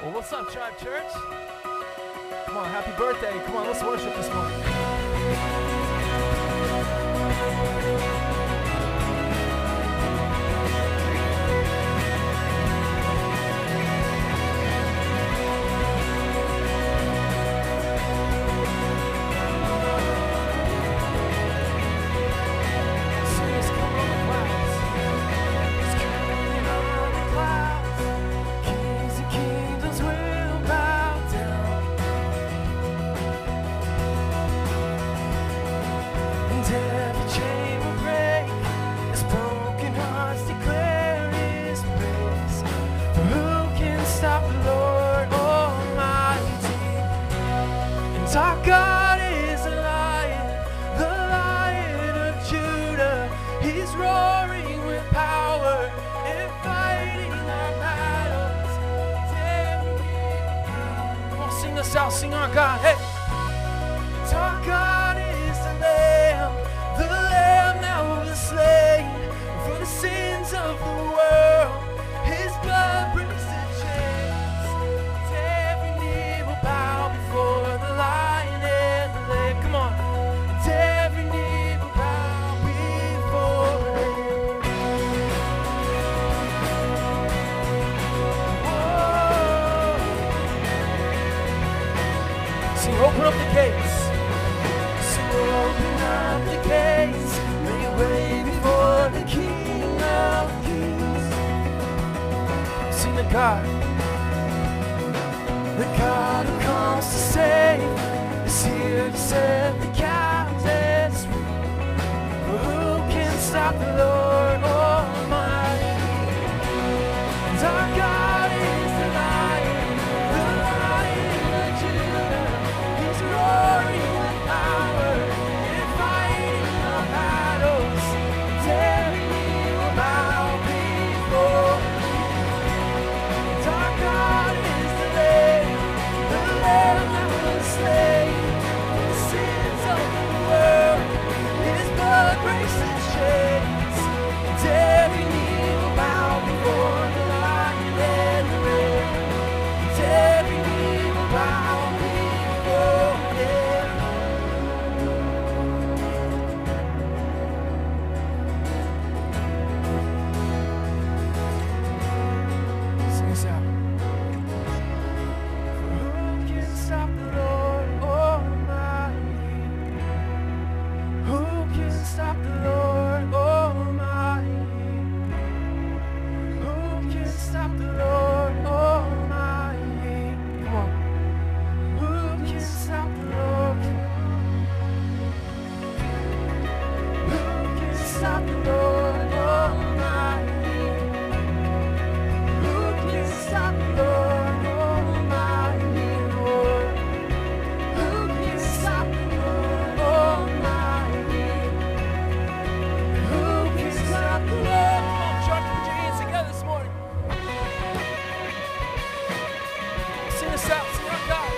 Well, what's up, Tribe Church? Come on, happy birthday. Come on, let's worship this morning. Sing our God, hey! Our God is the Lamb that was slain for the sins of the world. His blood breaks the chains. Every knee will bow before the Lion and the Lamb. Come on, every knee will bow before Him. Open up the gates. So open up the gates. Make way before the King of Kings. Sing the God who comes to save is here to set the captives free. For who can stop the Lord Almighty? And our God is the Lion of Judah. Roaring with power and fighting our battles. Every knee will bow before Him. Our God is the Lamb that was slain for the sins of the world. His blood breaks the chains. And every knee will bow before the Lion and the Lamb. And every knee will bow before Him. Sing us out. For who can stop the Lord Almighty? Who can stop the Lord Almighty? Who can stop the Lord Almighty? Come on. Who can stop the Lord? Who can stop the Lord Almighty? Who can stop the Lord Almighty? Lord? Who can stop the Lord Almighty? Who can stop the Lord? Come on, church, put your hands together this morning. Sing us out, sing our God.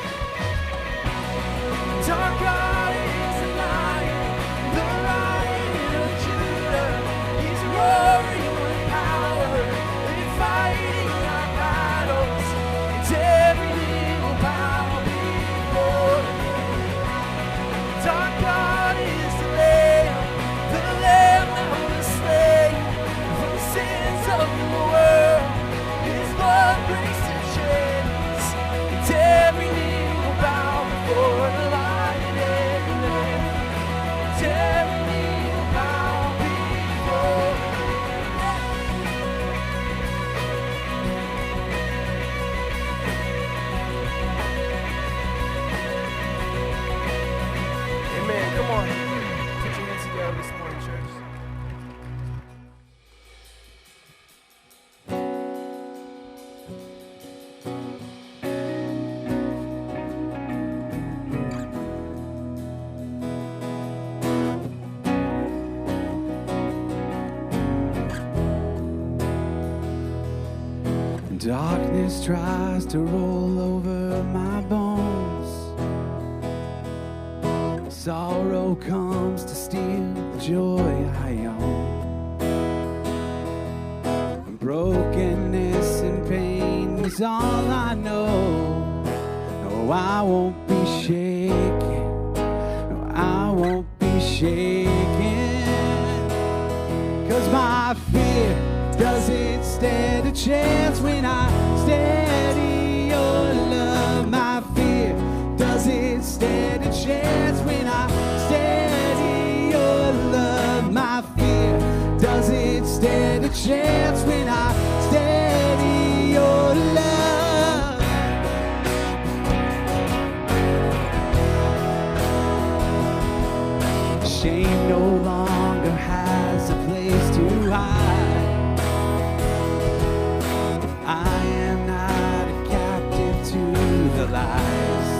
Our God is the Lion of Judah. He's roaring with power and fighting our battles. And every knee will bow before Him. Our God is the Lamb that was slain for the sins of the world. His blood breaks the chains. And every knee will bow before the Lion. Amen. Come on. Put your hands together this morning, church. Darkness tries to roll over my bones. Sorrow comes to steal the joy I own. Brokenness and pain is all I know. No, I won't be shaken. No, I won't be shaken. 'Cause my fear doesn't stand a chance when I steady your love. My fear doesn't stand a chance when I steady your love. My fear doesn't stand a chance when I steady your love. Shame no longer has a place to hide. I am not a captive to the lies.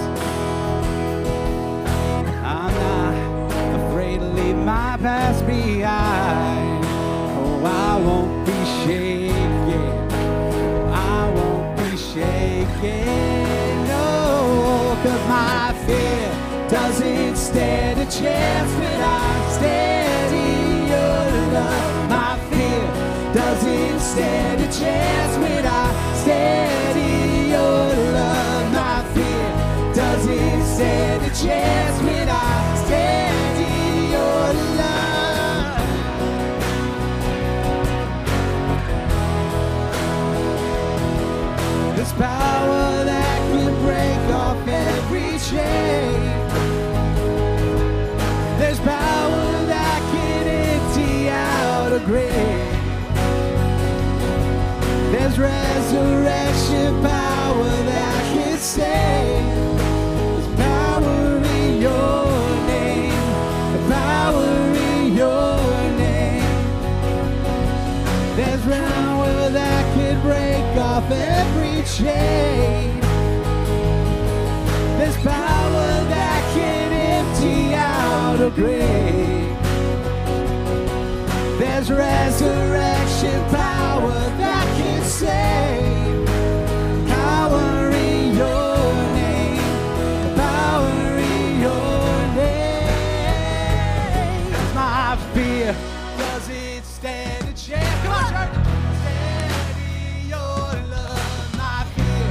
I'm not afraid to leave my past behind. Oh, I won't be shaken. I won't be shaken. No, 'cause my fear doesn't stand a chance when I steady your love. My fear doesn't stand a chance when I steady your love. My fear doesn't stand a chance when I steady your love. There's power that can break off every chain. There's power that can empty out a grave. There's resurrection power that can save. There's power in your name. The power in your name. There's power that can break off every chain. There's power that can empty out a grave. There's resurrection power that can save. Power in your name. Power in your name. My fear doesn't stand a chance. Come on, church. Steady your love. My fear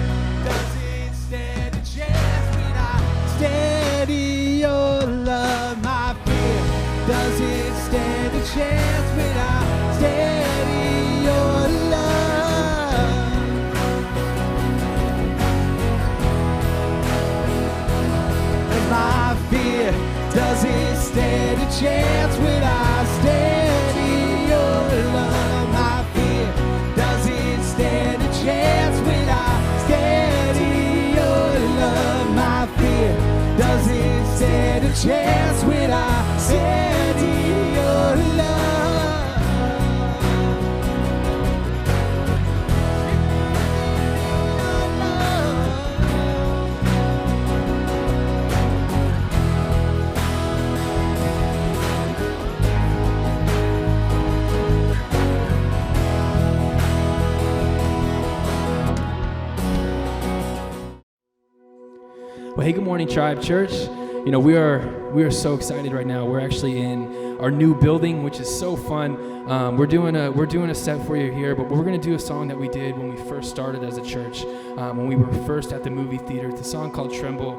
doesn't stand a chance when I steady your love. My fear doesn't stand a chance when I steady your love. And my fear doesn't stand a chance when I steady your love. My fear doesn't stand a chance when I steady your love. My fear doesn't stand a chance when I steady your love. Well, hey, good morning, Tribe Church. You know, we are so excited right now. We're actually in our new building, which is so fun. We're doing a set for you here, but we're going to do a song that we did when we first started as a church, when we were first at the movie theater. It's a song called Tremble.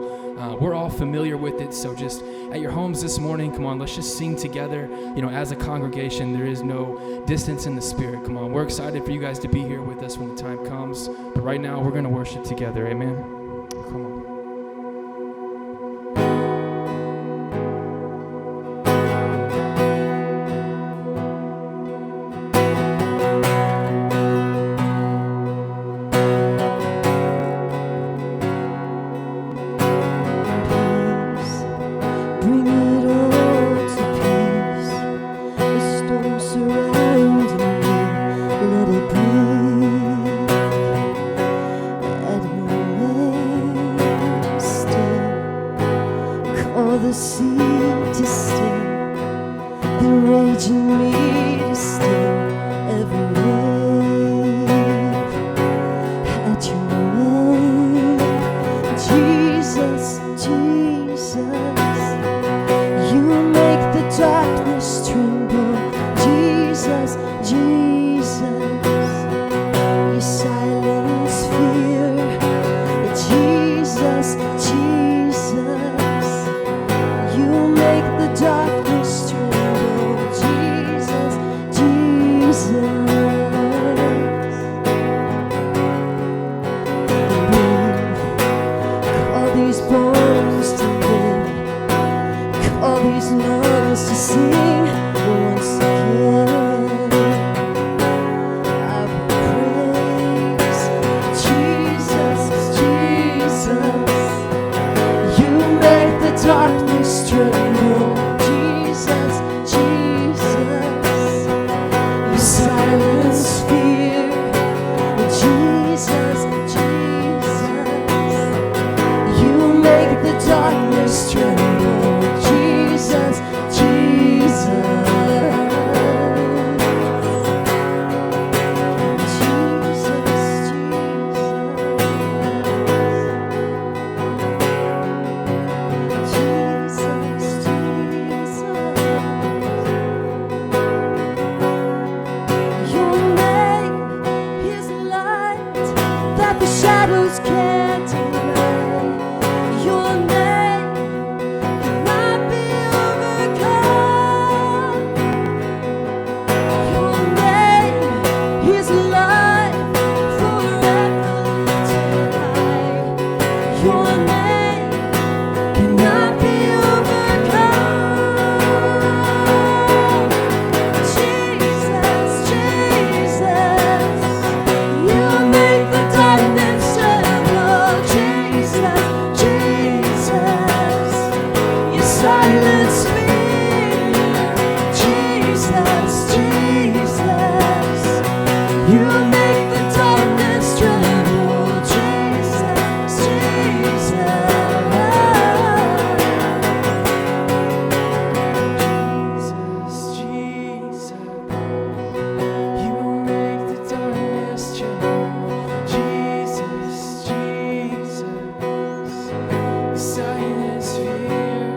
We're all familiar with it, so just at your homes this morning, come on, let's just sing together. You know, as a congregation, there is no distance in the spirit. Come on, we're excited for you guys to be here with us when the time comes. But right now, we're going to worship together. Amen. Come on. At the moment You make the darkness tremble, Jesus, Jesus. Jesus, you make the darkness tremble, Jesus, Jesus. Silence fear,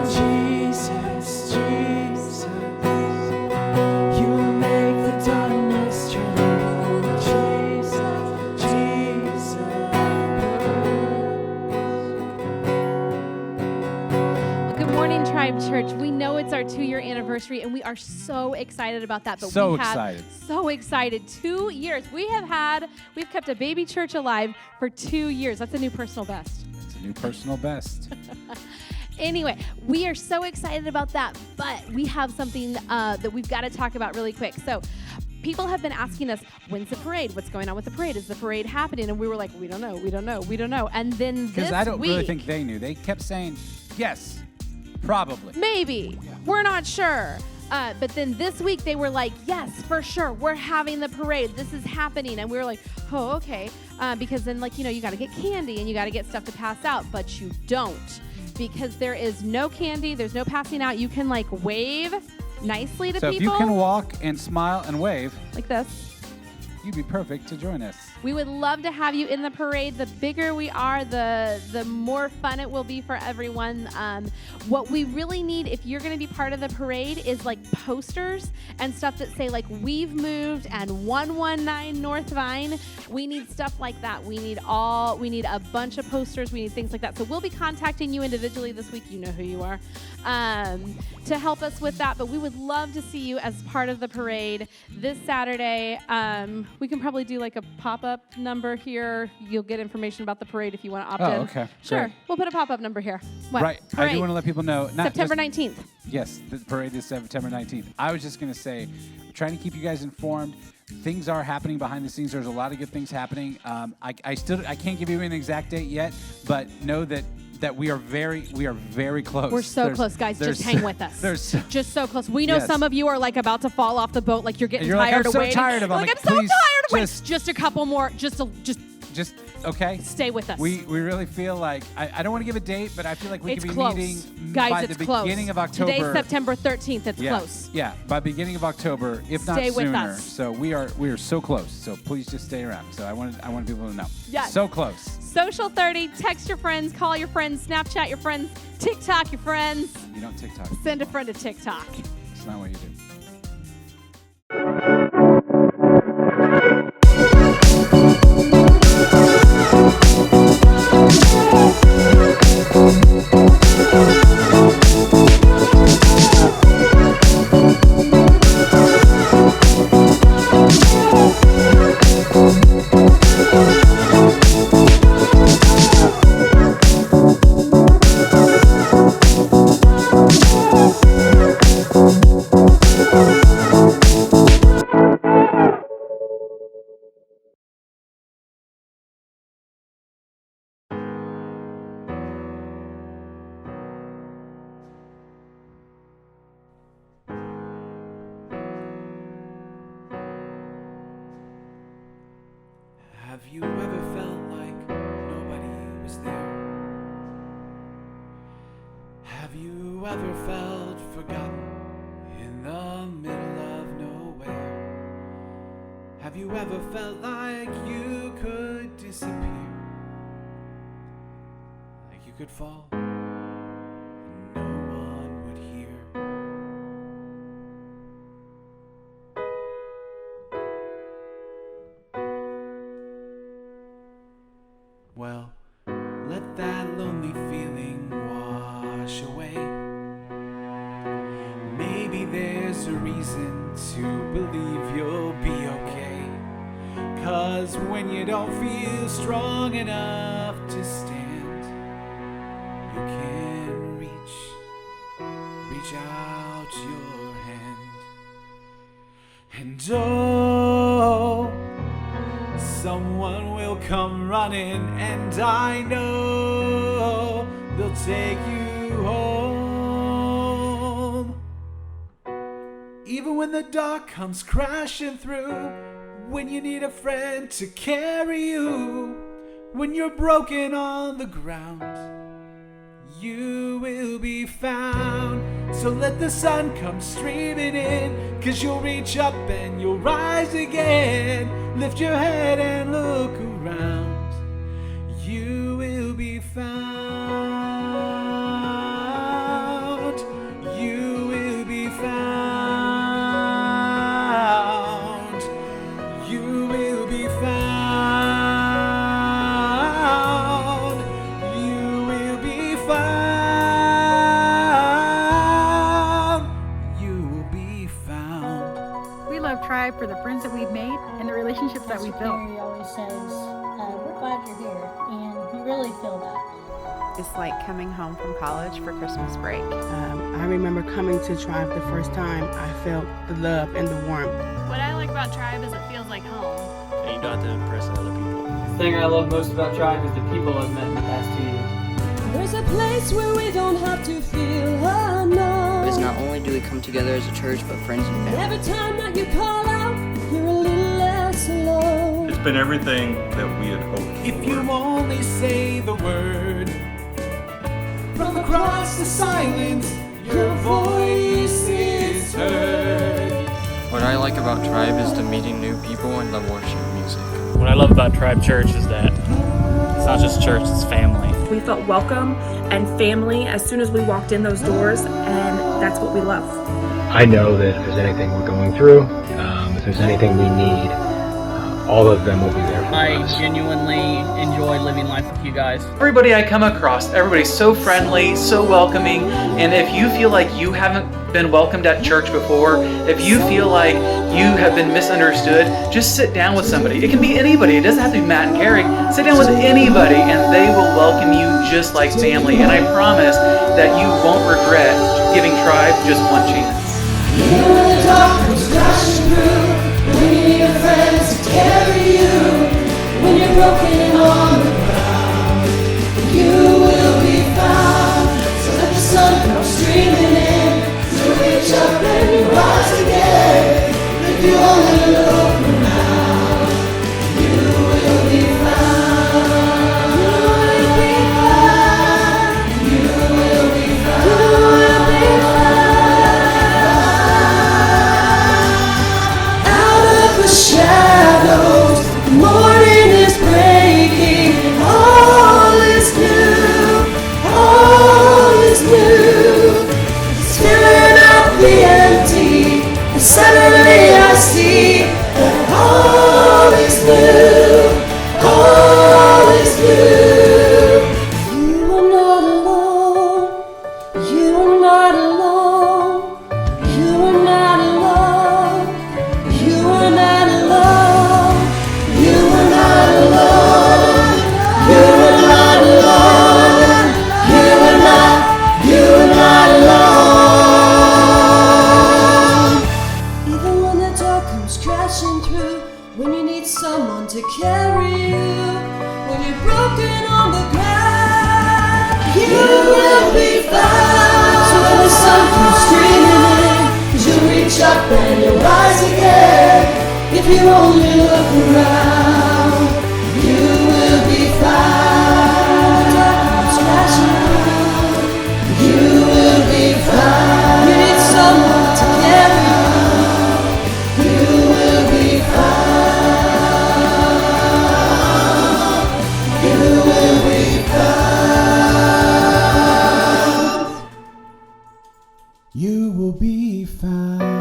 Jesus, Jesus. You make the darkness tremble, Jesus, Jesus. Good morning, Tribe Church. We know it's our 2-year anniversary, and we are so excited about that. But So we have excited. so excited. 2 years. We've kept a baby church alive for 2 years. That's a new personal best. It's a new personal best. Anyway, we are so excited about that, but we have something that we've got to talk about really quick. So people have been asking us, when's the parade? What's going on with the parade? Is the parade happening? And we were like, we don't know. And then this Because I don't week, really think they knew. They kept saying, yes, probably. maybe. We're not sure. But then this week they were like, yes, for sure. We're having the parade. This is happening. And we were like, oh, okay. Because then, you got to get candy and you got to get stuff to pass out. But you don't. Because there is no candy. There's no passing out. You can, wave nicely to So people. if you can walk and smile and wave, like this. you'd be perfect to join us. We would love to have you in the parade. The bigger we are, the more fun it will be for everyone. What we really need, if you're going to be part of the parade, is posters and stuff that say we've moved and 119 North Vine. We need stuff like that. We need a bunch of posters. We need things like that. So we'll be contacting you individually this week. You know who you are, to help us with that. But we would love to see you as part of the parade this Saturday. We can probably do a pop-up number here. You'll get information about the parade if you want to opt in. Oh, okay. Sure. Great. We'll put a pop-up number here. What? Right. Parade. I do want to let people know. Not September just- 19th. Yes, the parade is September 19th. I was just going to say, trying to keep you guys informed. Things are happening behind the scenes. There's a lot of good things happening. I can't give you an exact date yet, but know that we are very close. We're so close, guys. Just hang with us. Just so close. We know Yes. some of you are about to fall off the boat. You're getting You're tired I'm of so waiting. tired of it. I'm so Please, tired of waiting. just- Just a couple more. Just okay. stay with us. We really feel like I don't want to give a date, but I feel like we it's could be close. meeting Guys, by it's the close. beginning of October. Today's September 13th. It's close. Yeah, by beginning of October, if Stay not with sooner. us. So we are so close. So please just stay around. So I want people to know. Yes. So close. Social 30. Text your friends. Call your friends. Snapchat your friends. TikTok your friends. You don't TikTok. Send a friend to TikTok. It's not what you do. Have you ever felt like nobody was there? Have you ever felt forgotten in the middle of nowhere? Have you ever felt like you could disappear? Like you could fall and no one would hear? Well, let that lonely feeling wash away. Maybe there's a reason to believe you'll be okay. 'Cause when you don't feel strong enough to stand, you can reach out your hand. And oh, someone will come running, and I know they'll take you home. Even Even when the dark comes crashing through, when you need a friend to carry you, when you're broken on the ground, you will be found. So let the sun come streaming in, 'cause you'll reach up and you'll rise again. Lift your head and look around, you will be found. You will be found. You will be found. You will be found. You will be found. We love Tribe for the friends that we've made and the relationships that we've built. Mary always says, we're glad you're here, and we really feel that. It's like coming home from college for Christmas break. I remember coming to Tribe the first time. I felt the love and the warmth. What I like about Tribe is it feels like home. And you don't have to impress other people. The thing I love most about Tribe is the people I've met in the past 2 years. There's a place where we don't have to feel alone. Because not only do we come together as a church, but friends and family. Every time that you call out, you're a little less alone. It's been everything that we had hoped for. If you only say the word, from across the silence, your voice is heard. What I like about Tribe is the meeting new people and the worship music. What I love about Tribe Church is that it's not just church, it's family. We felt welcome and family as soon as we walked in those doors, and that's what we love. I know that if there's anything we're going through, if there's anything we need, all of them will be there for us. I genuinely enjoy living life with you guys. Everybody I come across, everybody's so friendly, so welcoming, and if you feel like you haven't been welcomed at church before, if you feel like you have been misunderstood, just sit down with somebody. It can be anybody, it doesn't have to be Matt and Carrie. Sit down with anybody and they will welcome you just like family, and I promise that you won't regret giving Tribe just one chance. When the darkness crashing through, when you need a friend to carry you, when you're broken on the ground, you will be found. So let the sun come streaming in, you'll reach up and you rise again. If you only look around, you will be found. You will be found. You will be found. You will be found. Out of the shadows, the morning is breaking. All is new. All is new. Filling up the empty, and suddenly I see that all is new. All is new. You are not alone. You are not alone. You are not alone. You are not alone. You are not alone. You are not alone. You are not. You are not alone. Even when the dark comes crashing through, when you need someone to carry you, when you're broken on the ground, you will be found. So when the sun comes streaming in, 'cause you'll reach up and you'll rise again. If you only look around, you will be found. The dark comes crashing through, you will be found. You need someone to carry you. You will be found. You will be found. You will be found.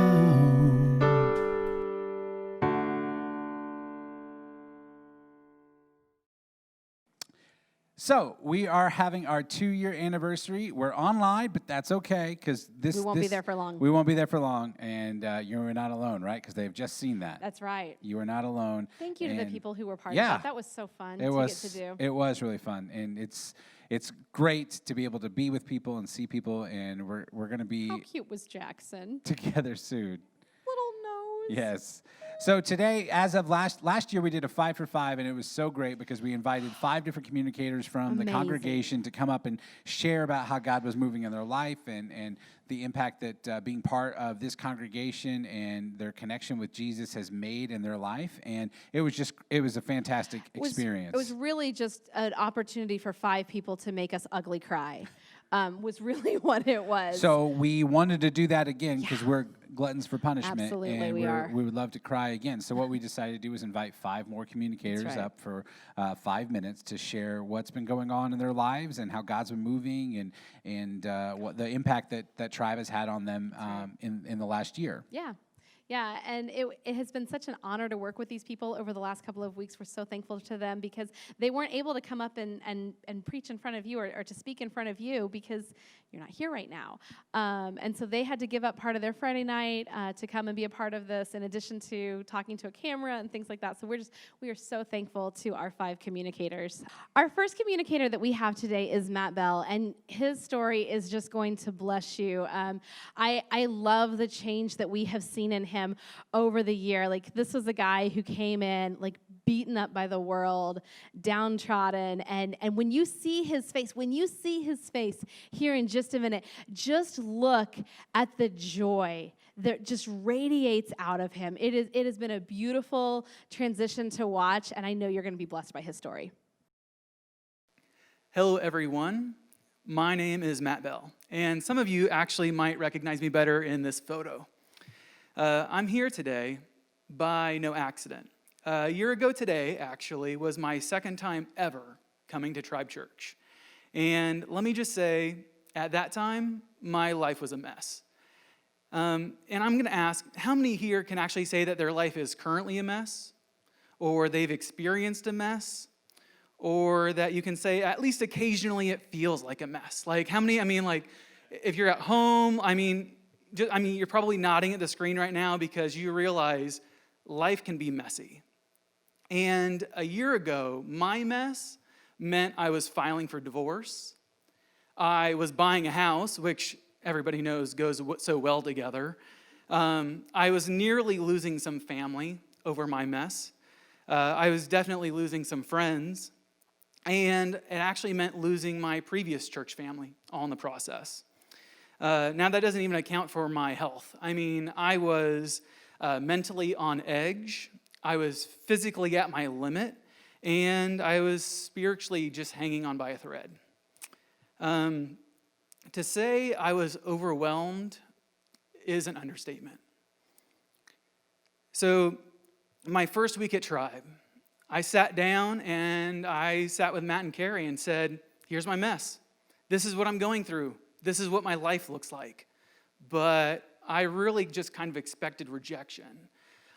So we are having our 2-year anniversary. We're online, but that's okay because We won't be there for long. We won't be there for long, and you're not alone, right? Because they've just seen that. That's right. You are not alone. Thank you to the people who were part of yeah, that. That was so fun it to was, get to do. It was really fun, and it's great to be able to be with people and see people, and we're going to be How cute was Jackson? together soon. Little nose. Yes. So today, as of last year, we did a 5 for 5, and it was so great because we invited 5 different communicators from the congregation to come up and share about how God was moving in their life and the impact that being part of this congregation and their connection with Jesus has made in their life. And it was a fantastic experience. It was really just an opportunity for 5 people to make us ugly cry. Was really what it was. So we wanted to do that again because we're gluttons for punishment. Absolutely, and we are. We would love to cry again. So what we decided to do was invite 5 more communicators up for 5 minutes to share what's been going on in their lives and how God's been moving and what the impact that Tribe has had on them in the last year. Yeah, and it has been such an honor to work with these people over the last couple of weeks. We're so thankful to them because they weren't able to come up and preach in front of you or to speak in front of you because you're not here right now. And so they had to give up part of their Friday night to come and be a part of this in addition to talking to a camera and things like that. So we are so thankful to our 5 communicators. Our first communicator that we have today is Matt Bell, and his story is just going to bless you. I love the change that we have seen in him over the year. Like, this was a guy who came in like beaten up by the world, downtrodden, and when you see his face here in just a minute, just look at the joy that just radiates out of him. It has been a beautiful transition to watch, and I know you're going to be blessed by his story. Hello, everyone. My name is Matt Bell, and some of you actually might recognize me better in this photo. I'm here today by no accident. A year ago today, actually, was my second time ever coming to Tribe Church. And let me just say, at that time, my life was a mess. And I'm going to ask, how many here can actually say that their life is currently a mess? Or they've experienced a mess? Or that you can say, at least occasionally it feels like a mess? Like, how many, if you're at home, you're probably nodding at the screen right now because you realize life can be messy. And a year ago, my mess meant I was filing for divorce. I was buying a house, which everybody knows goes so well together. I was nearly losing some family over my mess. I was definitely losing some friends. And it actually meant losing my previous church family all in the process. Now, that doesn't even account for my health. I was mentally on edge. I was physically at my limit. And I was spiritually just hanging on by a thread. To say I was overwhelmed is an understatement. So, my first week at Tribe, I sat down and I sat with Matt and Carrie and said, here's my mess. This is what I'm going through. This is what my life looks like. But I really just kind of expected rejection.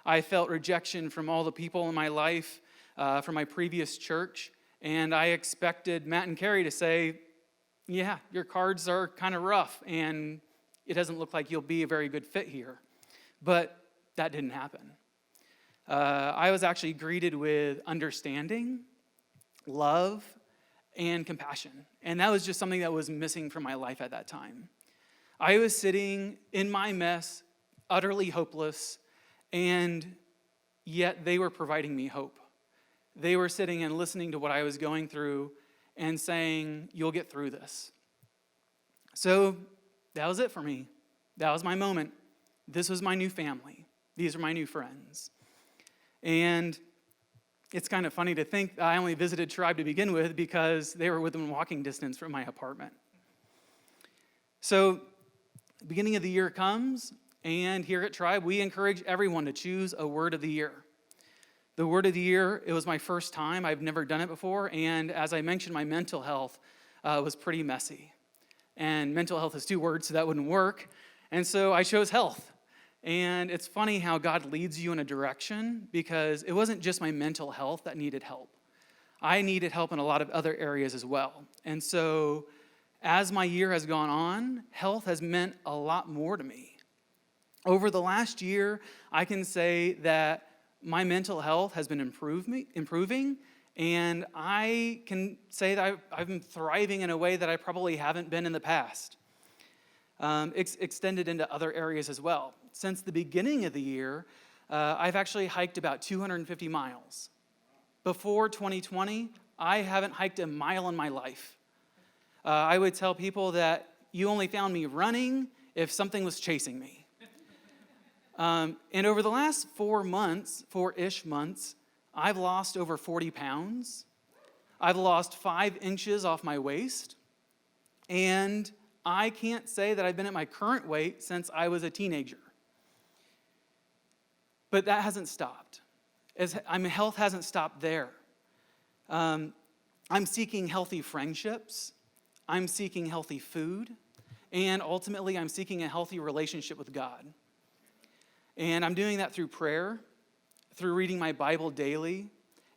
I felt rejection from all the people in my life, from my previous church, and I expected Matt and Carrie to say, yeah, your cards are kind of rough, and it doesn't look like you'll be a very good fit here. But that didn't happen. I was actually greeted with understanding, love, and compassion. And that was just something that was missing from my life at that time. I was sitting in my mess, utterly hopeless, and yet they were providing me hope. They were sitting and listening to what I was going through and saying, you'll get through this. So that was it for me. That was my moment. This was my new family. These are my new friends. And it's kind of funny to think I only visited Tribe to begin with because they were within walking distance from my apartment. So the beginning of the year comes, and here at Tribe, we encourage everyone to choose a word of the year. The word of the year, it was my first time. I've never done it before, and as I mentioned, my mental health was pretty messy. And mental health is 2 words, so that wouldn't work. And so I chose health. And it's funny how God leads you in a direction because it wasn't just my mental health that needed help. I needed help in a lot of other areas as well. And so as my year has gone on, health has meant a lot more to me. Over the last year, I can say that my mental health has been improving, and I can say that I've been thriving in a way that I probably haven't been in the past. It's extended into other areas as well. Since the beginning of the year, I've actually hiked about 250 miles. Before 2020, I haven't hiked a mile in my life. I would tell people that you only found me running if something was chasing me. And over the last 4-ish months, I've lost over 40 pounds. I've lost 5 inches off my waist. And I can't say that I've been at my current weight since I was a teenager. But that hasn't stopped. Health hasn't stopped there. I'm seeking healthy friendships. I'm seeking healthy food. And ultimately, I'm seeking a healthy relationship with God. And I'm doing that through prayer, through reading my Bible daily,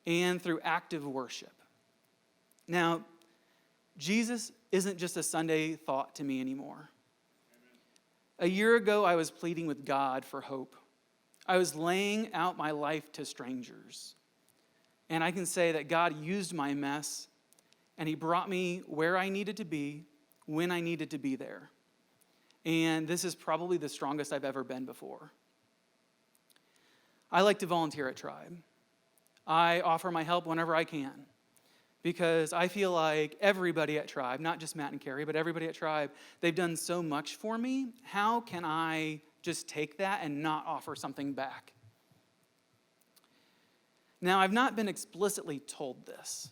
and through active worship. Now, Jesus isn't just a Sunday thought to me anymore. A year ago, I was pleading with God for hope. I was laying out my life to strangers. And I can say that God used my mess, and he brought me where I needed to be, when I needed to be there. And this is probably the strongest I've ever been before. I like to volunteer at Tribe. I offer my help whenever I can, because I feel like everybody at Tribe, not just Matt and Carrie, but everybody at Tribe, they've done so much for me. How can I just take that and not offer something back? Now, I've not been explicitly told this,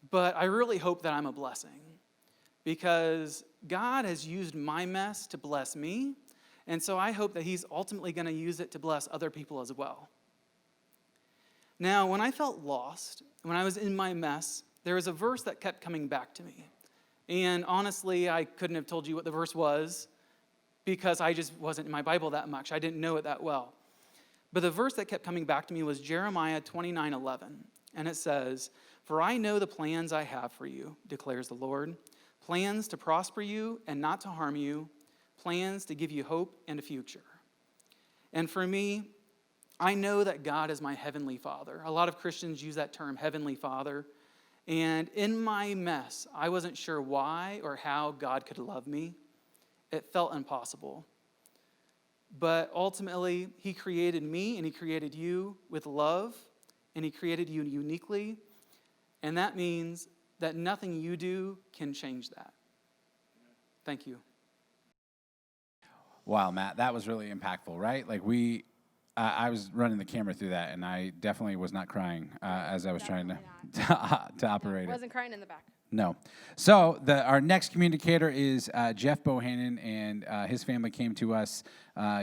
but I really hope that I'm a blessing, because God has used my mess to bless me, and so I hope that he's ultimately going to use it to bless other people as well. Now, when I felt lost, when I was in my mess, there was a verse that kept coming back to me. And honestly, I couldn't have told you what the verse was because I just wasn't in my Bible that much. I didn't know it that well. But the verse that kept coming back to me was Jeremiah 29:11. And it says, "For I know the plans I have for you, declares the Lord, plans to prosper you and not to harm you, plans to give you hope and a future." And for me, I know that God is my heavenly Father. A lot of Christians use that term, heavenly Father. And in my mess, I wasn't sure why or how God could love me. It felt impossible. But ultimately, he created me and he created you with love, and he created you uniquely. And that means that nothing you do can change that. Thank you. Wow, Matt, that was really impactful, right? Like I was running the camera through that, and I definitely was not crying as I was trying to operate it. Wasn't crying in the back. No. So our next communicator is Jeff Bohannon, and his family came to us.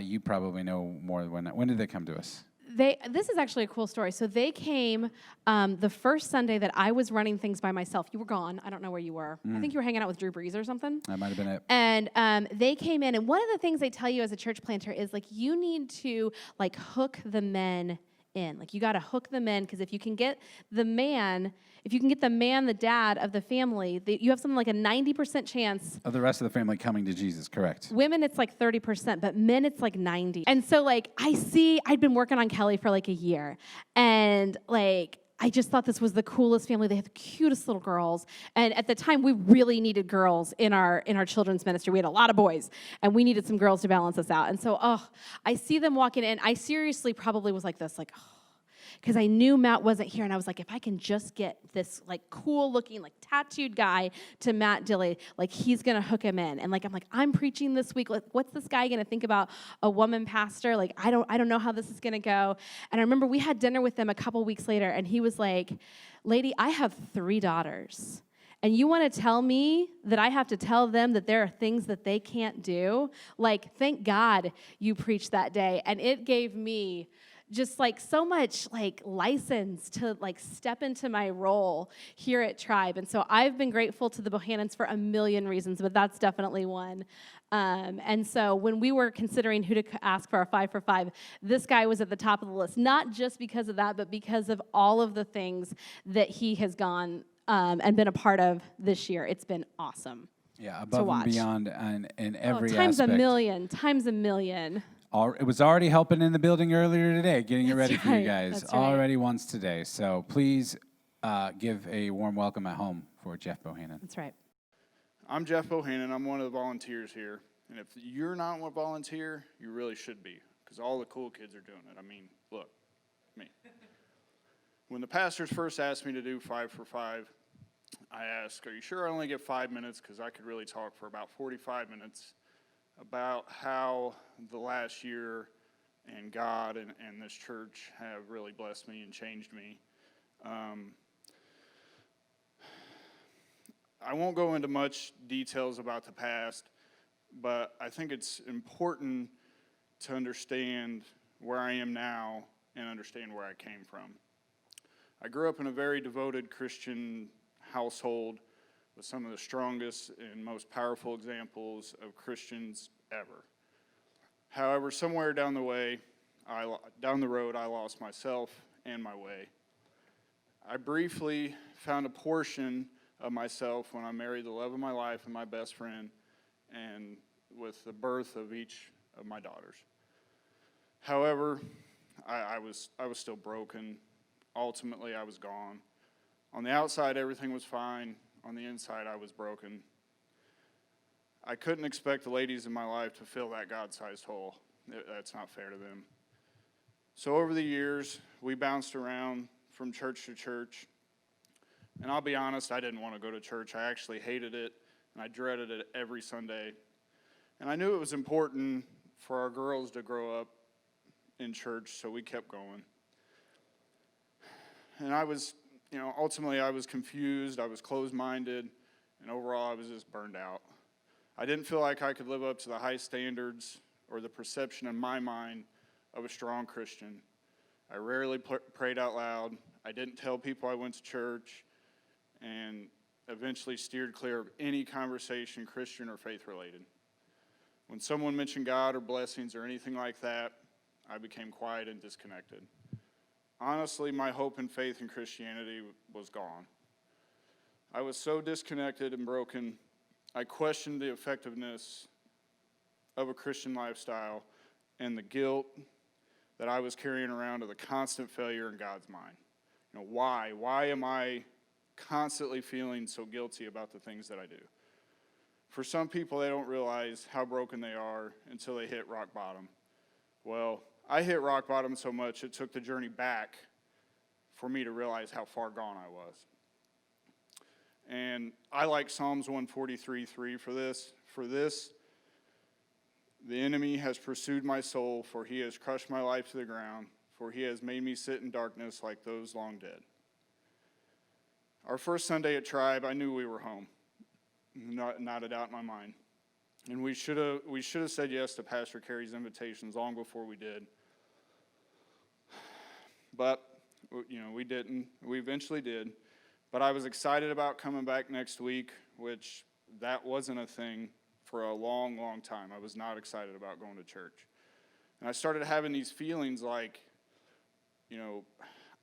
You probably know more. When did they come to us? This is actually a cool story. So they came the first Sunday that I was running things by myself. You were gone. I don't know where you were. I think you were hanging out with Drew Brees or something. That might have been it. And they came in, and one of the things they tell you as a church planter is like you need to like hook the men in. Like you got to hook them in, because if you can get the man, the dad of the family, you have something like a 90% chance of the rest of the family coming to Jesus, correct. Women, it's like 30%, but men, it's like 90. And so like I'd been working on Kelly for like a year, and like I just thought this was the coolest family. They had the cutest little girls. And at the time, we really needed girls in our children's ministry. We had a lot of boys, and we needed some girls to balance us out. And so, I see them walking in. I seriously probably was like this, like, because I knew Matt wasn't here, and I was like, if I can just get this like cool looking, like tattooed guy to Matt Dilley, like he's gonna hook him in. And like I'm preaching this week. Like, what's this guy gonna think about a woman pastor? Like I don't know how this is gonna go. And I remember we had dinner with them a couple weeks later, and he was like, "Lady, I have 3 daughters. And you want to tell me that I have to tell them that there are things that they can't do? Like, thank God you preached that day." And it gave me just like so much like license to like step into my role here at Tribe. And so I've been grateful to the Bohannons for a million reasons, but that's definitely one. And so when we were considering who to ask for our 5 for 5, this guy was at the top of the list, not just because of that, but because of all of the things that he has gone and been a part of this year. It's been awesome. Yeah, above and beyond in every times aspect. Times a million. It was already helping in the building earlier today, getting it ready for you guys. That's right. Already once today. So please give a warm welcome at home for Jeff Bohannon. That's right. I'm Jeff Bohannon. I'm one of the volunteers here. And if you're not a volunteer, you really should be, because all the cool kids are doing it. I mean, look, me. When the pastors first asked me to do 5 for 5, I asked, are you sure I only get 5 minutes? Because I could really talk for about 45 minutes about how the last year and God and this church have really blessed me and changed me. I won't go into much details about the past, but I think it's important to understand where I am now and understand where I came from. I grew up in a very devoted Christian household with some of the strongest and most powerful examples of Christians ever. However, somewhere down the road, I lost myself and my way. I briefly found a portion of myself when I married the love of my life and my best friend, and with the birth of each of my daughters. However, I was still broken. Ultimately, I was gone. On the outside, everything was fine. On the inside, I was broken. I couldn't expect the ladies in my life to fill that God-sized hole. That's not fair to them. So over the years, we bounced around from church to church. And I'll be honest, I didn't want to go to church. I actually hated it, and I dreaded it every Sunday. And I knew it was important for our girls to grow up in church, so we kept going. And ultimately I was confused, I was closed-minded, and overall I was just burned out. I didn't feel like I could live up to the high standards or the perception in my mind of a strong Christian. I rarely prayed out loud. I didn't tell people I went to church, and eventually steered clear of any conversation, Christian or faith-related. When someone mentioned God or blessings or anything like that, I became quiet and disconnected. Honestly, my hope and faith in Christianity was gone. I was so disconnected and broken, I questioned the effectiveness of a Christian lifestyle and the guilt that I was carrying around of the constant failure in God's mind. Why? Why am I constantly feeling so guilty about the things that I do? For some people, they don't realize how broken they are until they hit rock bottom. Well, I hit rock bottom so much, it took the journey back for me to realize how far gone I was. And I like Psalms 143:3 for this. For this, the enemy has pursued my soul, for he has crushed my life to the ground, for he has made me sit in darkness like those long dead. Our first Sunday at Tribe, I knew we were home. Not a doubt in my mind. And we should have said yes to Pastor Carey's invitations long before we did. But, we didn't. We eventually did. But I was excited about coming back next week, which that wasn't a thing for a long, long time. I was not excited about going to church. And I started having these feelings like,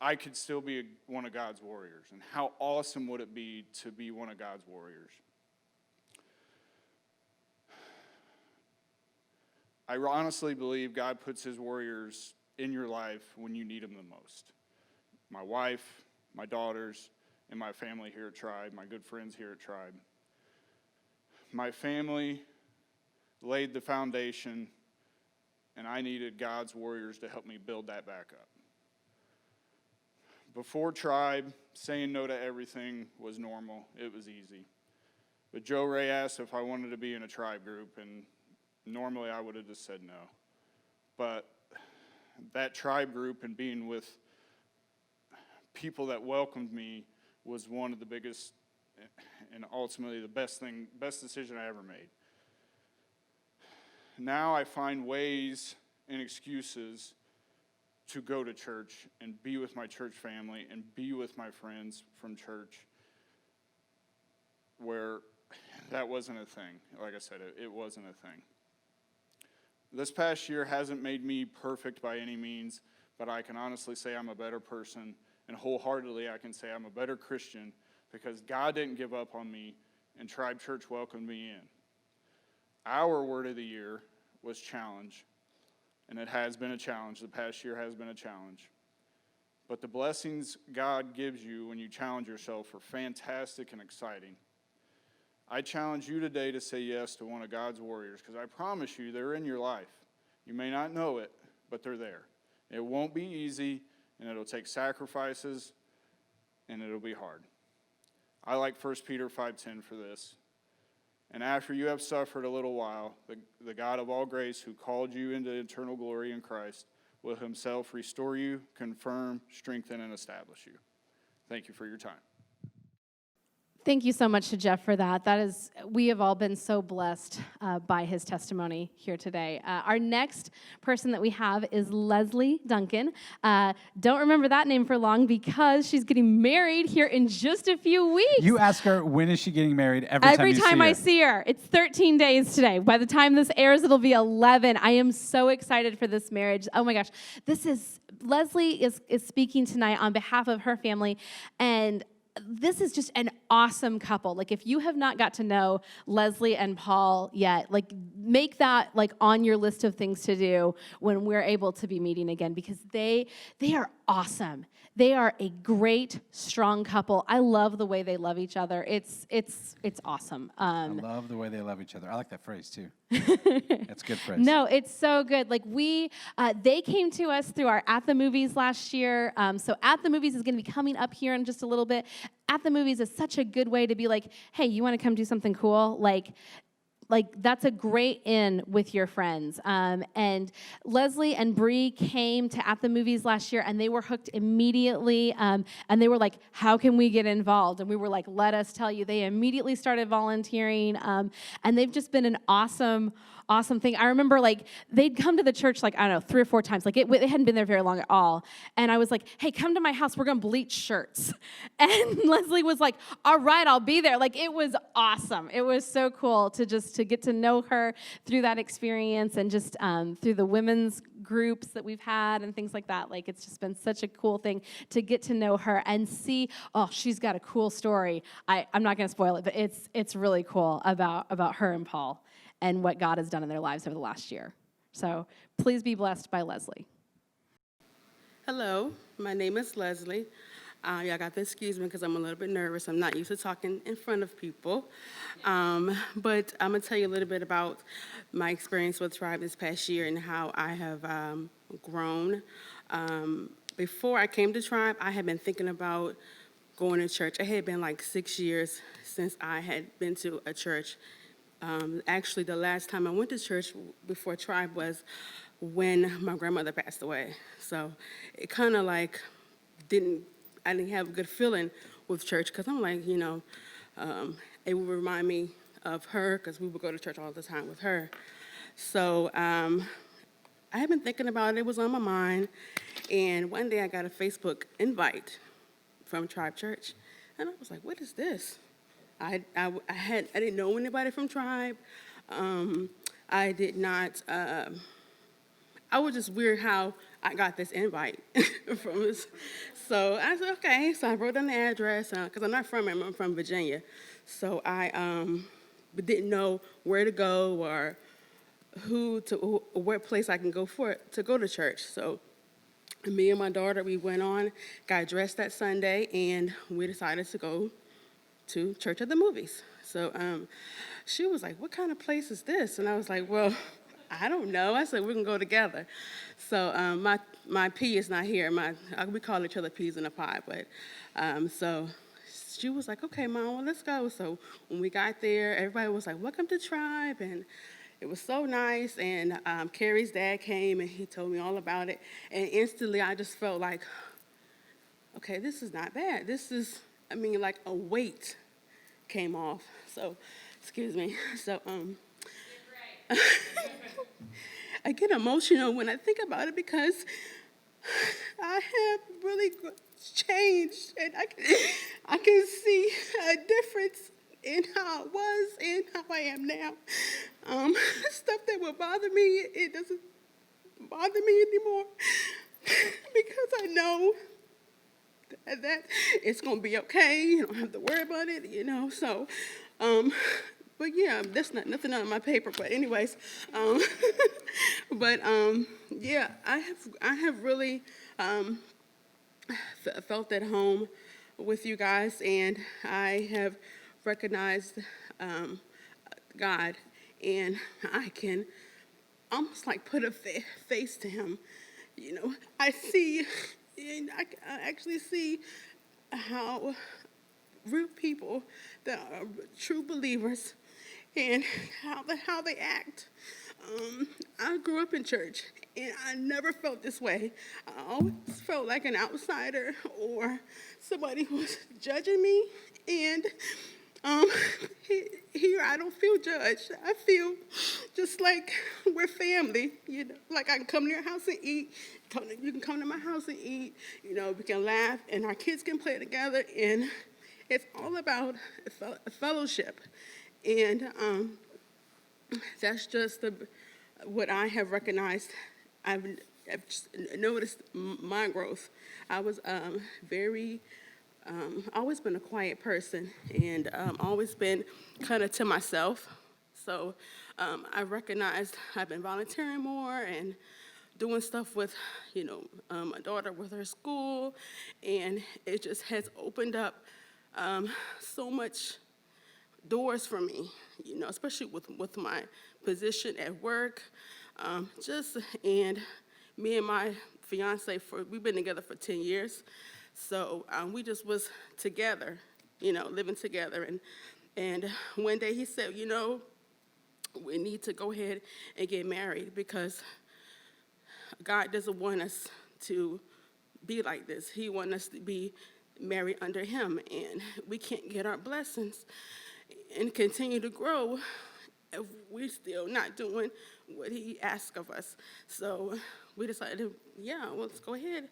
I could still be one of God's warriors. And how awesome would it be to be one of God's warriors? I honestly believe God puts his warriors in your life when you need them the most. My wife, my daughters, and my family here at Tribe, my good friends here at Tribe. My family laid the foundation, and I needed God's warriors to help me build that back up. Before Tribe, saying no to everything was normal. It was easy. But Joe Ray asked if I wanted to be in a Tribe group, and normally I would have just said no. But that Tribe group and being with people that welcomed me was one of the biggest and ultimately the best decision I ever made. Now I find ways and excuses to go to church and be with my church family and be with my friends from church where that wasn't a thing. Like I said, it wasn't a thing. This past year hasn't made me perfect by any means, but I can honestly say I'm a better person, and wholeheartedly I can say I'm a better Christian because God didn't give up on me and Tribe Church welcomed me in. Our word of the year was challenge, and it has been a challenge. The past year has been a challenge. But the blessings God gives you when you challenge yourself are fantastic and exciting. I challenge you today to say yes to one of God's warriors because I promise you they're in your life. You may not know it, but they're there. It won't be easy, and it'll take sacrifices, and it'll be hard. I like 1 Peter 5:10 for this. And after you have suffered a little while, the God of all grace, who called you into eternal glory in Christ, will himself restore you, confirm, strengthen, and establish you. Thank you for your time. Thank you so much to Jeff for that. We have all been so blessed by his testimony here today. Our next person that we have is Leslie Duncan. Don't remember that name for long because she's getting married here in just a few weeks. You ask her, when is she getting married every time I see her. It's 13 days today. By the time this airs, it'll be 11. I am so excited for this marriage. Oh my gosh. Leslie is speaking tonight on behalf of her family, and this is just an awesome couple. Like, if you have not got to know Leslie and Paul yet, like, make that like on your list of things to do when we're able to be meeting again, because they are awesome. They are a great, strong couple. I love the way they love each other. It's awesome. I love the way they love each other. I like that phrase too. That's a good phrase. No, it's so good. Like they came to us through our At the Movies last year. So At the Movies is going to be coming up here in just a little bit. At the Movies is such a good way to be like, hey, you want to come do something cool? Like that's a great in with your friends. And Leslie and Bree came to At the Movies last year, and they were hooked immediately. And they were like, how can we get involved? And we were like, let us tell you. They immediately started volunteering. And they've just been an awesome thing. I remember like they'd come to the church like, I don't know, 3 or 4 times. Like they hadn't been there very long at all. And I was like, hey, come to my house. We're going to bleach shirts. And Leslie was like, all right, I'll be there. Like, it was awesome. It was so cool to get to know her through that experience, and just through the women's groups that we've had and things like that. Like, it's just been such a cool thing to get to know her and see, oh, she's got a cool story. I'm not going to spoil it, but it's really cool about her and Paul and what God has done in their lives over the last year. So please be blessed by Leslie. Hello, my name is Leslie. Y'all got to excuse me because I'm a little bit nervous. I'm not used to talking in front of people. But I'm going to tell you a little bit about my experience with Tribe this past year and how I have grown. Before I came to Tribe, I had been thinking about going to church. It had been like 6 years since I had been to a church. Actually, the last time I went to church before Tribe was when my grandmother passed away. So it kind of like I didn't have a good feeling with church, because I'm like, it would remind me of her, because we would go to church all the time with her. So I had been thinking about it. It was on my mind. And one day I got a Facebook invite from Tribe Church. And I was like, what is this? I didn't know anybody from Tribe. I did not, I was just weird how I got this invite from this. So I said, okay. So I wrote down the address, because I'm not from here, I'm from Virginia. So I didn't know where to go or what place I can go to go to church. So me and my daughter, we went on, got dressed that Sunday, and we decided to go to Church at the Movies. So she was like, what kind of place is this? And I was like, well, I don't know. I said, we can go together. So my P is not here. We call each other peas in a pie. But so she was like, okay, Mom, well, let's go. So when we got there, everybody was like, welcome to Tribe. And it was so nice. And Carrie's dad came, and he told me all about it. And instantly, I just felt like, okay, this is not bad. Like a weight came off. So, excuse me. So, I get emotional when I think about it, because I have really changed, and I can see a difference in how I was and how I am now. Stuff that would bother me, it doesn't bother me anymore, because I know that it's going to be okay. You don't have to worry about it, So, but yeah, that's nothing on my paper. But anyways, yeah, I have really felt at home with you guys, and I have recognized God, and I can almost like put a face to Him, I see, and I actually see how real people that are true believers and how they act. I grew up in church, and I never felt this way. I always felt like an outsider or somebody who was judging me. And here I don't feel judged. I feel just like we're family. Like I can come to your house and eat. You can come to my house and eat. We can laugh, and our kids can play together. And it's all about a fellowship. And that's just what I have recognized. I've just noticed my growth. I was always been a quiet person, and always been kind of to myself. So I recognized I've been volunteering more and doing stuff with, my daughter with her school, and it just has opened up so much doors for me, especially with my position at work. And me and my fiance, we've been together for 10 years. So we just was together, living together. And one day he said, we need to go ahead and get married because God doesn't want us to be like this. He wants us to be married under him, and we can't get our blessings and continue to grow if we're still not doing what he asks of us. So we decided, let's go ahead,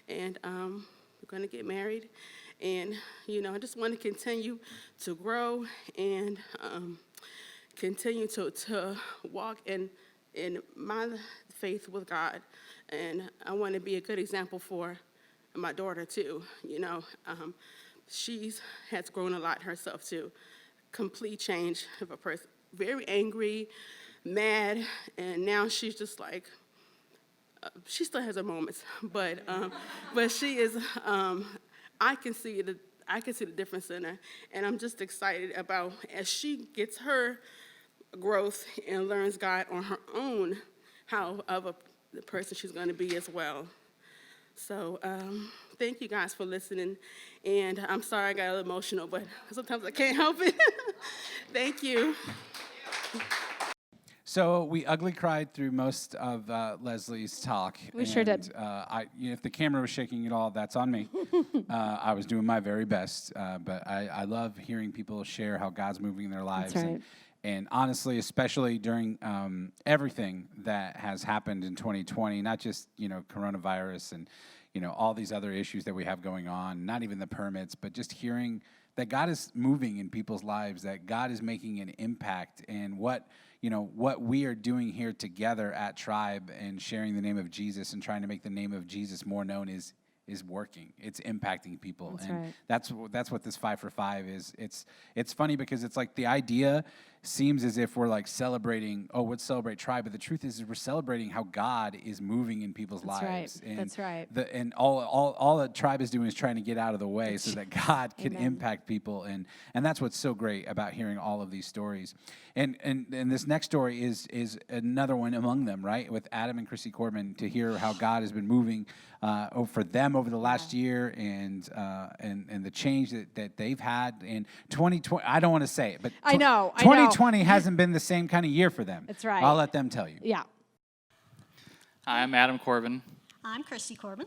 and we're going to get married. And, I just want to continue to grow and continue to walk in my faith with God. And I want to be a good example for my daughter, too. She has grown a lot herself, too. Complete change of a person. Very angry, mad, and now she's just like, she still has her moments, but she is, I can see the difference in her, and I'm just excited about as she gets her growth and learns God on her own, how of the person she's going to be as well. So thank you guys for listening, and I'm sorry I got a little emotional, but sometimes I can't help it. Thank you. So we ugly cried through most of Leslie's talk. We sure did. If the camera was shaking at all, that's on me. I was doing my very best, but I love hearing people share how God's moving in their lives. That's right. And honestly, especially during everything that has happened in 2020, not just coronavirus and all these other issues that we have going on, not even the permits, but just hearing that God is moving in people's lives, that God is making an impact, and what we are doing here together at Tribe and sharing the name of Jesus and trying to make the name of Jesus more known is working. It's impacting people. That's and right. that's what this 5 for 5 is. It's funny because it's like the idea seems as if we're like celebrating, let's celebrate Tribe, but the truth is we're celebrating how God is moving in people's lives. Right. That's right. And all that Tribe is doing is trying to get out of the way so that God can impact people. And that's what's so great about hearing all of these stories. And this next story is another one among them, right? With Adam and Chrissy Corbin, to hear how God has been moving for them over the last year and the change that they've had in 2020. I don't want to say it, but I know. 2020 hasn't been the same kind of year for them. That's right. I'll let them tell you. Yeah. Hi, I'm Adam Corbin. I'm Christy Corbin.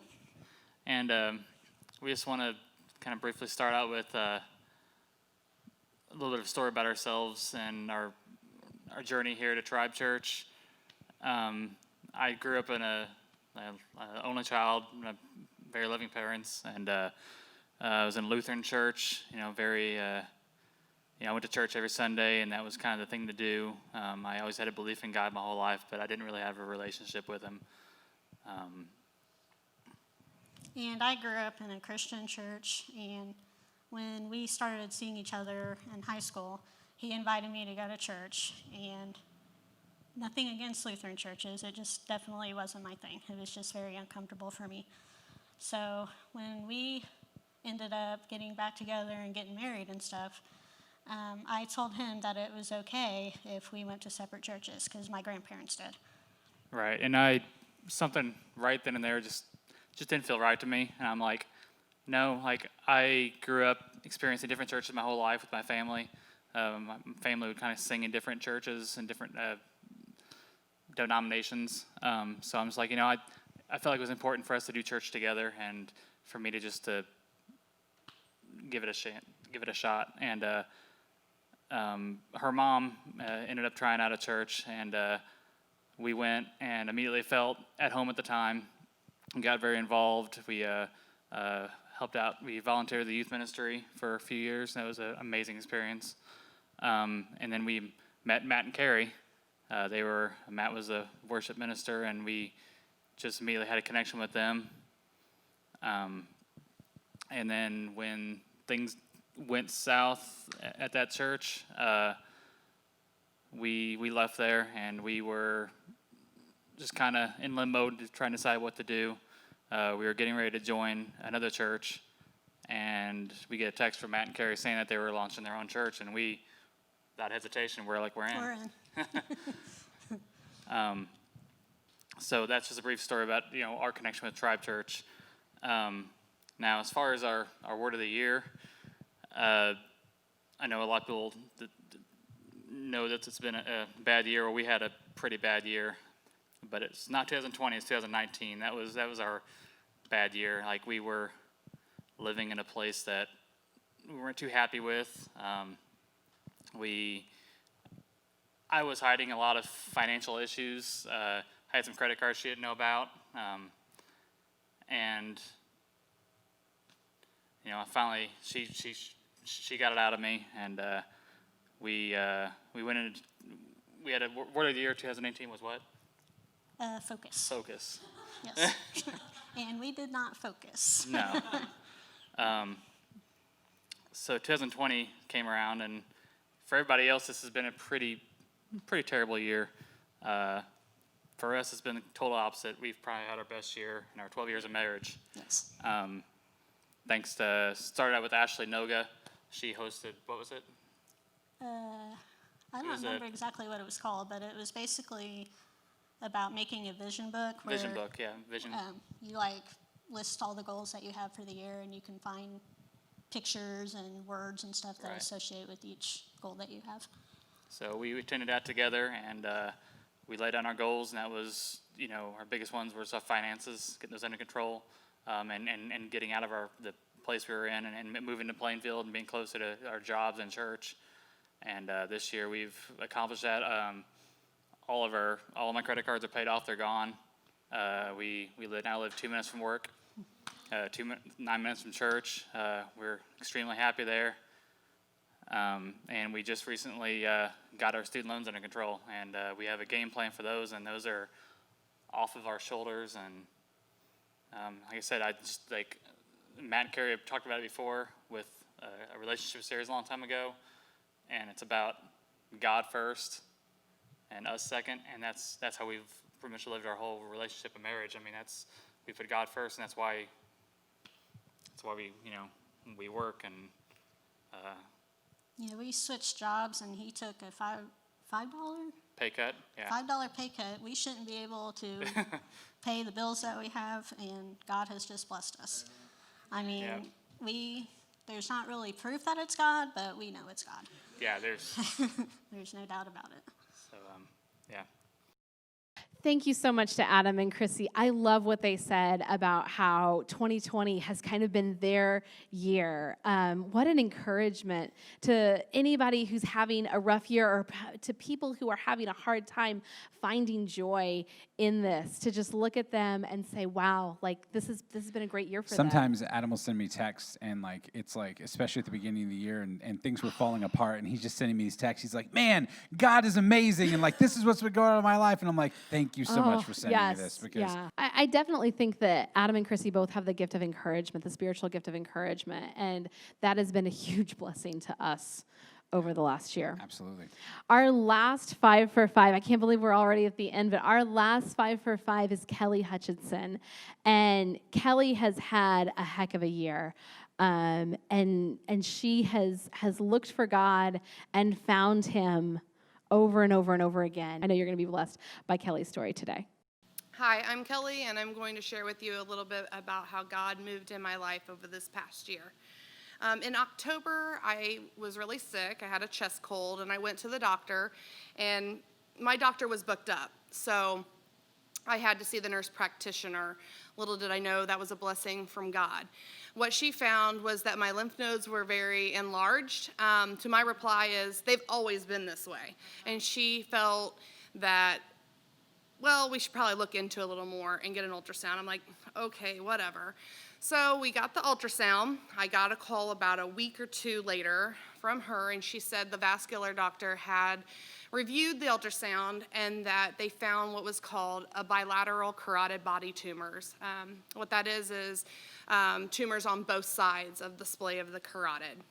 And we just want to kind of briefly start out with a little bit of a story about ourselves and our journey here to Tribe Church. I grew up in an only child, very loving parents, and I was in Lutheran church, I went to church every Sunday, and that was kind of the thing to do. I always had a belief in God my whole life, but I didn't really have a relationship with him. And I grew up in a Christian church, and when we started seeing each other in high school, he invited me to go to church, and nothing against Lutheran churches, it just definitely wasn't my thing. It was just very uncomfortable for me. So when we ended up getting back together and getting married and stuff, I told him that it was okay if we went to separate churches because my grandparents did. Right, and I something right then and there just didn't feel right to me. And I'm like, no, like I grew up experiencing different churches my whole life with my family. My family would kind of sing in different churches and different denominations. So I'm just like, I felt like it was important for us to do church together and for me to just to give it a shot. And her mom ended up trying out a church, and we went and immediately felt at home at the time and got very involved. We helped out. We volunteered at the youth ministry for a few years, and it was an amazing experience. And then we met Matt and Carrie. Matt was a worship minister, and we just immediately had a connection with them. And then when things went south at that church, we left there, and we were just kind of in limbo, trying to decide what to do. We were getting ready to join another church, and we get a text from Matt and Carrie saying that they were launching their own church, and we, without hesitation, we're in. We're in. So that's just a brief story about our connection with Tribe Church. Now, as far as our word of the year, I know a lot of people know that it's been a bad year. Well, we had a pretty bad year, but it's not 2020, it's 2019. That was our bad year. Like, we were living in a place that we weren't too happy with. I was hiding a lot of financial issues. I had some credit cards she didn't know about, and finally she got it out of me, and we went in. We had a word of the year 2018 was what? Focus. Focus. Yes. And we did not focus. No. So 2020 came around, and for everybody else, this has been a pretty terrible year. For us, it's been the total opposite. We've probably had our best year in our 12 years of marriage. Yes. Started out with Ashley Noga. She hosted, what was it? I don't remember exactly what it was called, but it was basically about making a vision book. Vision book, yeah. Vision. You list all the goals that you have for the year, and you can find pictures and words and stuff that associate with each goal that you have. So we attended that together, and we laid down our goals, and that was, our biggest ones were our finances, getting those under control, and getting out of the place we were in, and moving to Plainfield and being closer to our jobs and church. And this year we've accomplished that. All of my credit cards are paid off; they're gone. We now live 2 minutes from work, 9 minutes from church. We're extremely happy there. And we just recently got our student loans under control, and we have a game plan for those, and those are off of our shoulders. And like I said, Matt and Carrie have talked about it before with a relationship series a long time ago, and it's about God first and us second, and that's how we've pretty much lived our whole relationship and marriage. I mean, we put God first, and that's why we work. And we switched jobs, and he took a $5 pay cut. Yeah. $5 pay cut. We shouldn't be able to pay the bills that we have, and God has just blessed us. I mean, there's not really proof that it's God, but we know it's God. Yeah, there's no doubt about it. So, yeah. Thank you so much to Adam and Chrissy. I love what they said about how 2020 has kind of been their year. What an encouragement to anybody who's having a rough year, or to people who are having a hard time finding joy in this, to just look at them and say, wow, this has been a great year for them. Sometimes Adam will send me texts, and it's especially at the beginning of the year, and things were falling apart, and he's just sending me these texts. He's like, man, God is amazing, and this is what's been going on in my life. And I'm like, thank you so much for sending me this. Because I definitely think that Adam and Chrissy both have the gift of encouragement, the spiritual gift of encouragement, and that has been a huge blessing to us over the last year. Absolutely. Our last 5 for 5, I can't believe we're already at the end, but our last 5 for 5 is Kelly Hutchinson. And Kelly has had a heck of a year. And she has looked for God and found him over and over and over again. I know you're going to be blessed by Kelly's story today. Hi, I'm Kelly, and I'm going to share with you a little bit about how God moved in my life over this past year. In October, I was really sick. I had a chest cold, and I went to the doctor, and my doctor was booked up. So I had to see the nurse practitioner. Little did I know that was a blessing from God. What she found was that my lymph nodes were very enlarged. To my reply is, they've always been this way. And she felt that, well, we should probably look into a little more and get an ultrasound. I'm like, okay, whatever. So we got the ultrasound. I got a call about a week or two later from her, and she said the vascular doctor had reviewed the ultrasound and that they found what was called a bilateral carotid body tumors. What that is tumors on both sides of the splay of the carotid.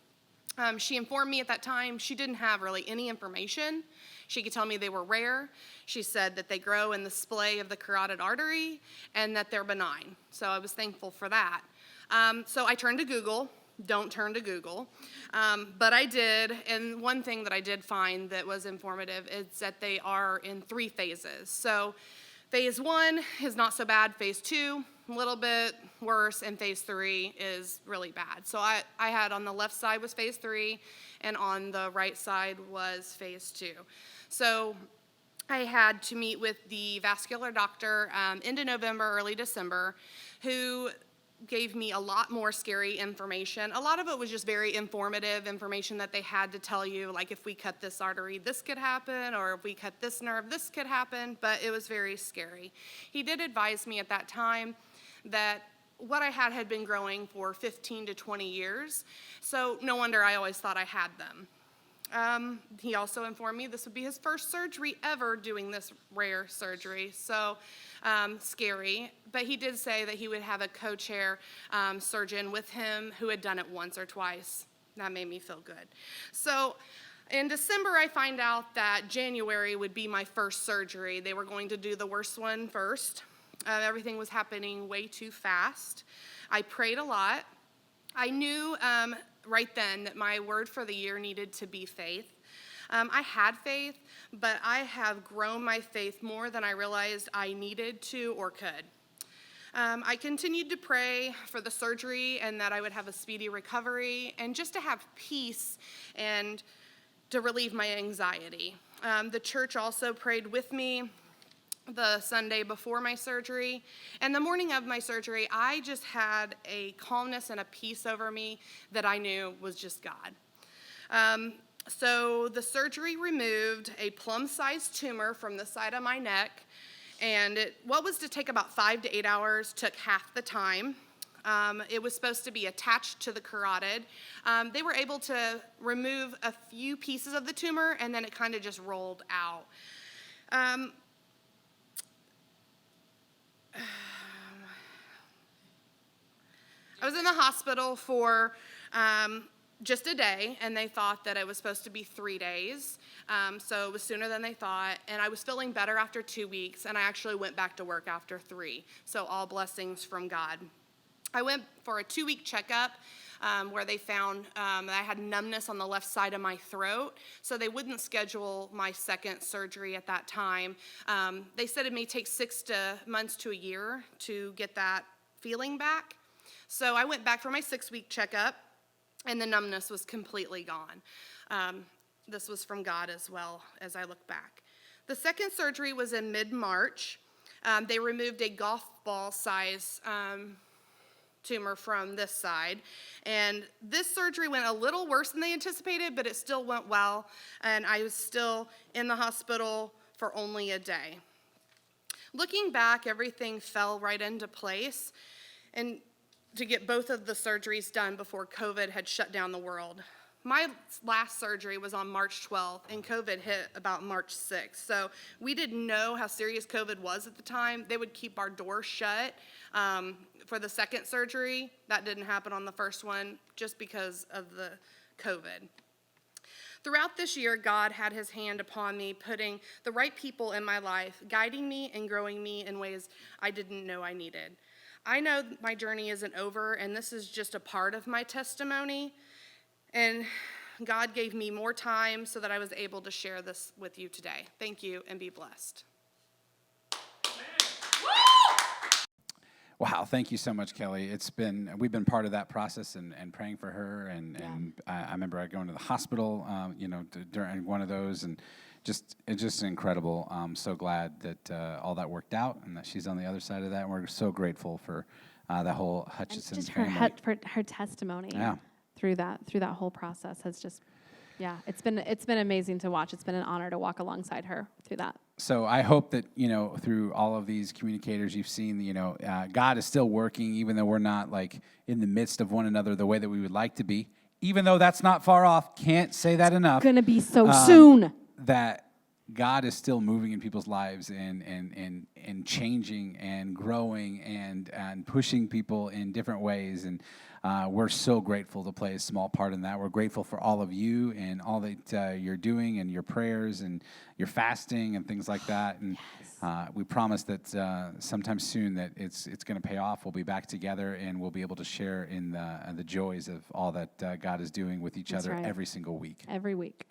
She informed me at that time she didn't have really any information. She could tell me they were rare. She said that they grow in the splay of the carotid artery and that they're benign. So I was thankful for that. So I turned to Google. Don't turn to Google. But I did, and one thing that I did find that was informative is that they are in 3 phases. So phase 1 is not so bad. Phase 2, a little bit worse, and phase 3 is really bad. So I had on the left side was phase 3, and on the right side was phase 2. So I had to meet with the vascular doctor end of November, early December, who gave me a lot more scary information. A lot of it was just very informative information that they had to tell you, like if we cut this artery, this could happen, or if we cut this nerve, this could happen, but it was very scary. He did advise me at that time that what I had been growing for 15 to 20 years, so no wonder I always thought I had them. He also informed me this would be his first surgery ever doing this rare surgery, so scary. But he did say that he would have a co-chair surgeon with him who had done it once or twice. That made me feel good. So in December, I find out that January would be my first surgery. They were going to do the worst one first. Everything was happening way too fast. I prayed a lot. I knew right then that my word for the year needed to be faith. I had faith, but I have grown my faith more than I realized I needed to or could. I continued to pray for the surgery and that I would have a speedy recovery and just to have peace and to relieve my anxiety. The church also prayed with me the Sunday before my surgery. And the morning of my surgery, I just had a calmness and a peace over me that I knew was just God. So the surgery removed a plum-sized tumor from the side of my neck, and what was to take about 5 to 8 hours took half the time. It was supposed to be attached to the carotid. They were able to remove a few pieces of the tumor, and then it kind of just rolled out. I was in the hospital for just a day, and they thought that it was supposed to be 3 days, so it was sooner than they thought, and I was feeling better after 2 weeks, and I actually went back to work after 3, so all blessings from God. I went for a 2-week checkup where they found that I had numbness on the left side of my throat, so they wouldn't schedule my second surgery at that time. They said it may take 6 months to a year to get that feeling back. So I went back for my 6-week checkup, and the numbness was completely gone. This was from God as well as I look back. The second surgery was in mid-March. They removed a golf ball size tumor from this side, and this surgery went a little worse than they anticipated, but it still went well, and I was still in the hospital for only a day. Looking back, everything fell right into place, and to get both of the surgeries done before COVID had shut down the world. My last surgery was on March 12th, and COVID hit about March 6th. So we didn't know how serious COVID was at the time. They would keep our doors shut for the second surgery. That didn't happen on the first one just because of the COVID. Throughout this year, God had his hand upon me, putting the right people in my life, guiding me and growing me in ways I didn't know I needed. I know my journey isn't over, and this is just a part of my testimony. And God gave me more time so that I was able to share this with you today. Thank you, and be blessed. Amen. Wow, thank you so much, Kelly. We've been part of that process and praying for her, and I remember going to the hospital, during one of those, and it's just incredible. I'm so glad that all that worked out and that she's on the other side of that, and we're so grateful for the whole Hutchinson family. Her testimony Yeah. through that whole process has just, it's been amazing to watch. It's been an honor to walk alongside her through that. So I hope that, through all of these communicators, you've seen, God is still working, even though we're not like in the midst of one another the way that we would like to be. Even though that's not far off, can't say that enough. Going to be so soon. That God is still moving in people's lives and changing and growing and pushing people in different ways. And we're so grateful to play a small part in that. We're grateful for all of you and all that you're doing and your prayers and your fasting and things like that. And we promise that sometime soon that it's going to pay off. We'll be back together and we'll be able to share in the joys of all that God is doing with each other every single week. Every week.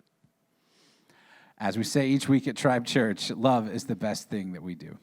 As we say each week at Tribe Church, love is the best thing that we do.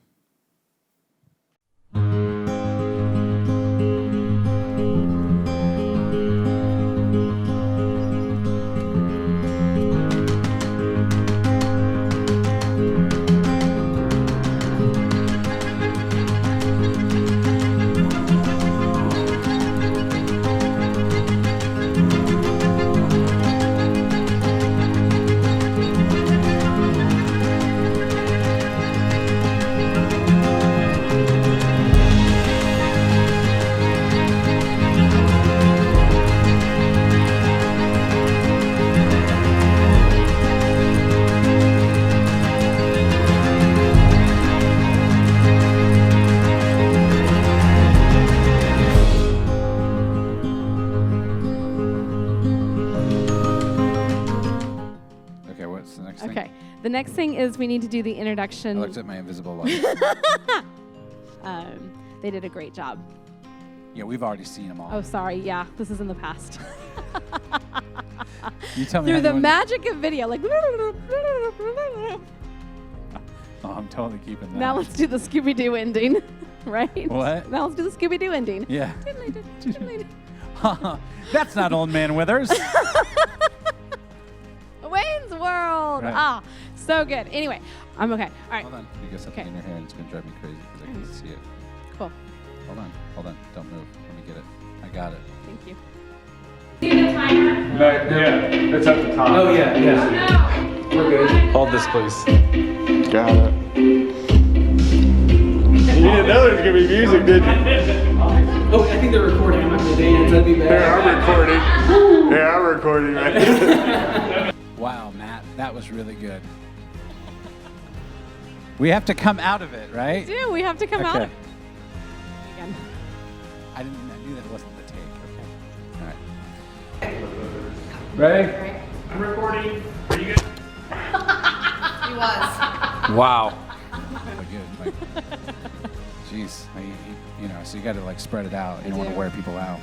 The next thing is we need to do the introduction. I looked at my invisible wife. They did a great job. Yeah, we've already seen them all. Oh, sorry. Yeah, this is in the past. You tell me through the magic of video, like. Oh, I'm totally keeping that. Now let's do the Scooby-Doo ending, right? What? Now let's do the Scooby-Doo ending. Yeah. That's not Old Man Withers. Wayne's World. Right. So good. Anyway, I'm okay. All right. Hold on. You got something in your hair and it's going to drive me crazy because I can't see it. Cool. Hold on. Don't move. Let me get it. I got it. Thank you. Yeah, it's at the top. Oh, yeah. Oh, no. We're good. Hold this, please. Got it. You didn't know there was going to be music, did you? Oh, I think they're recording. I'm not going to dance. That'd be bad. I'm recording right now. Wow, Matt, that was really good. We have to come out of it, right? We do. We have to come out of it. Again. I knew that wasn't the take. Okay. All right. Ready? I'm recording. Are you good? He was. Wow. Good. Jeez. So you got to like spread it out. You don't want to wear people out.